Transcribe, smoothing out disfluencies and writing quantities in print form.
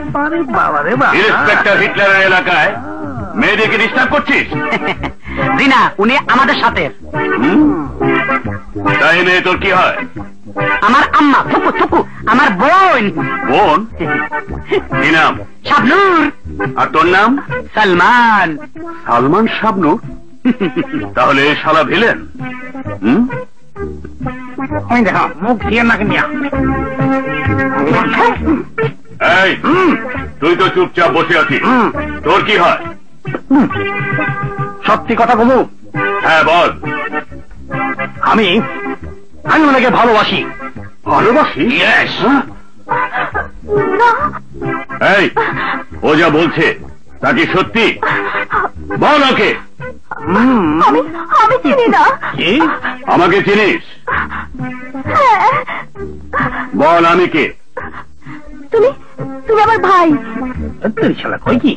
বাবা রে বাবা, ইন্সপেক্টর হিটলারের এলাকায় মেয়েদেরকে ডিস্টার্ব করছিস? জি না, উনি আমাদের সাথে। তাই মেয়ে তোর কি হয়? আমার আম্মা, থুকু থুকু, আমার বোন। বোন? কি নাম? শাবনূর। আর তোর নাম? সালমান। সালমান শাবনূর? তাহলে এ শালা ভিলেন? ওই দেখো মুখ দিয়ে নাকি নিয়া। এই তুই তো চুপচাপ বসে আছিস, তোর কি হয়? সত্যি কথা বলু, হ্যাঁ বল। আমি ওনাকে ভালোবাসি। ভালোবাসি? এই ও যা বলছে তা কি সত্যি? বল ওকে। আমি চিনি না। কি? আমাকে চিনিস? বল আমি কে? তুমি তুমি আমার ভাই। তুই শালা কই কি?